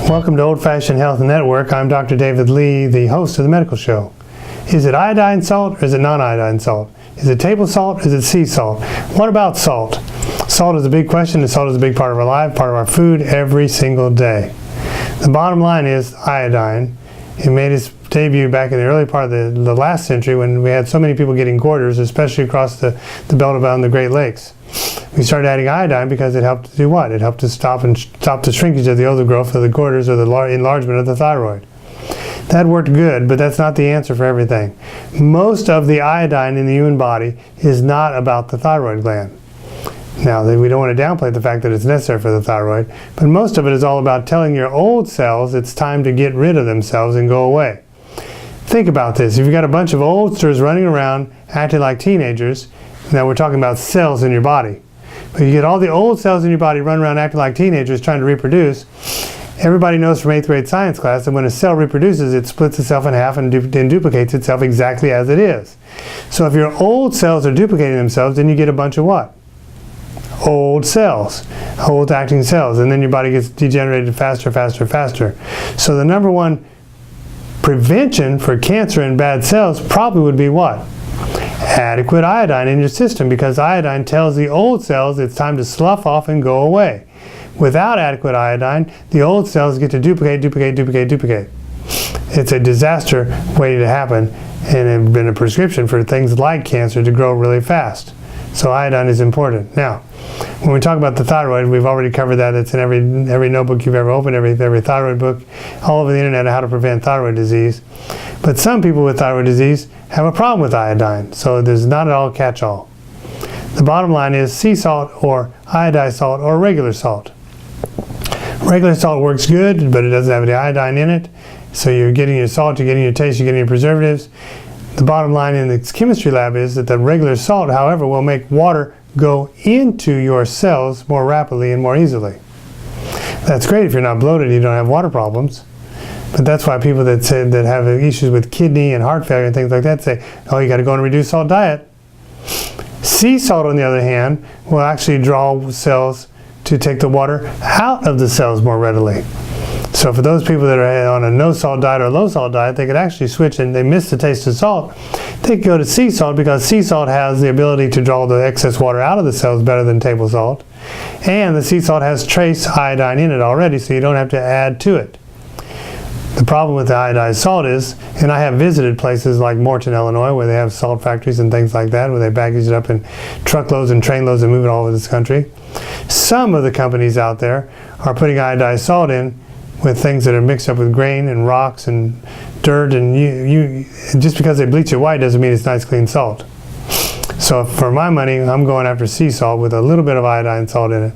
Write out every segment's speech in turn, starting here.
Welcome to Old Fashioned Health Network. I'm Dr. David Lee, the host of the medical show. Is it iodine salt or is it non-iodine salt? Is it table salt or is it sea salt? What about salt? Salt is a big question, and salt is a big part of our life, part of our food every single day. The bottom line is iodine. It made its debut back in the early part of the last century when we had so many people getting goiters, especially across the belt around the Great Lakes. We started adding iodine because it helped to do what? It helped to stop the shrinkage of the overgrowth of the goiters or the enlargement of the thyroid. That worked good, but that's not the answer for everything. Most of the iodine in the human body is not about the thyroid gland. Now, we don't want to downplay the fact that it's necessary for the thyroid, but most of it is all about telling your old cells it's time to get rid of themselves and go away. Think about this. If you've got a bunch of oldsters running around acting like teenagers, now we're talking about cells in your body, but you get all the old cells in your body running around acting like teenagers trying to reproduce. Everybody knows from 8th grade science class that when a cell reproduces, it splits itself in half and duplicates itself exactly as it is. So if your old cells are duplicating themselves, then you get a bunch of what? Old cells, old acting cells, and then your body gets degenerated faster. So the number one prevention for cancer and bad cells probably would be what? Adequate iodine in your system, because iodine tells the old cells it's time to slough off and go away. Without adequate iodine, the old cells get to duplicate. It's a disaster waiting to happen, and it's been a prescription for things like cancer to grow really fast. So iodine is important. Now, when we talk about the thyroid, we've already covered that. It's in every notebook you've ever opened, every thyroid book, all over the internet on how to prevent thyroid disease. But some people with thyroid disease have a problem with iodine, so there's not at all catch-all. The bottom line is sea salt or iodized salt or regular salt. Regular salt works good, but it doesn't have any iodine in it. So you're getting your salt, you're getting your taste, you're getting your preservatives. The bottom line in the chemistry lab is that the regular salt, however, will make water go into your cells more rapidly and more easily. That's great if you're not bloated and you don't have water problems. But that's why people that have issues with kidney and heart failure and things like that say, oh, you got to go on a reduced salt diet. Sea salt, on the other hand, will actually draw cells to take the water out of the cells more readily. So for those people that are on a no-salt diet or low-salt diet, they could actually switch and they miss the taste of salt. They could go to sea salt because sea salt has the ability to draw the excess water out of the cells better than table salt. And the sea salt has trace iodine in it already, so you don't have to add to it. The problem with the iodized salt is, and I have visited places like Morton, Illinois, where they have salt factories and things like that, where they package it up in truckloads and trainloads and move it all over this country. Some of the companies out there are putting iodized salt in with things that are mixed up with grain and rocks and dirt, and just because they bleach it white doesn't mean it's nice clean salt. So for my money, I'm going after sea salt with a little bit of iodine salt in it.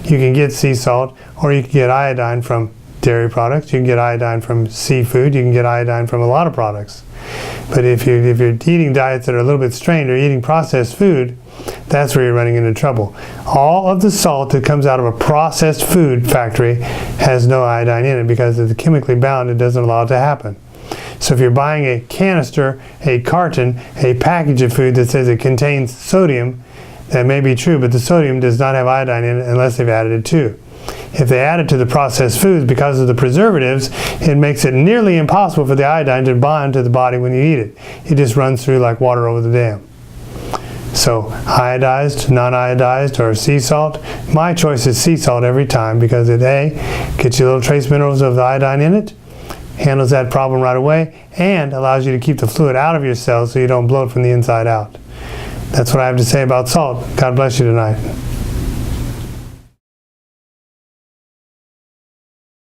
You can get sea salt, or you can get iodine from dairy products, you can get iodine from seafood, you can get iodine from a lot of products. But if you're eating diets that are a little bit strained or eating processed food, that's where you're running into trouble. All of the salt that comes out of a processed food factory has no iodine in it because it's chemically bound. It doesn't allow it to happen. So if you're buying a canister, a carton, a package of food that says it contains sodium, that may be true, but the sodium does not have iodine in it unless they've added it too. If they add it to the processed foods because of the preservatives, it makes it nearly impossible for the iodine to bond to the body when you eat it. It just runs through like water over the dam. So iodized, non-iodized, or sea salt, my choice is sea salt every time because it A, gets you little trace minerals of the iodine in it, handles that problem right away, and allows you to keep the fluid out of your cells so you don't bloat from the inside out. That's what I have to say about salt. God bless you tonight.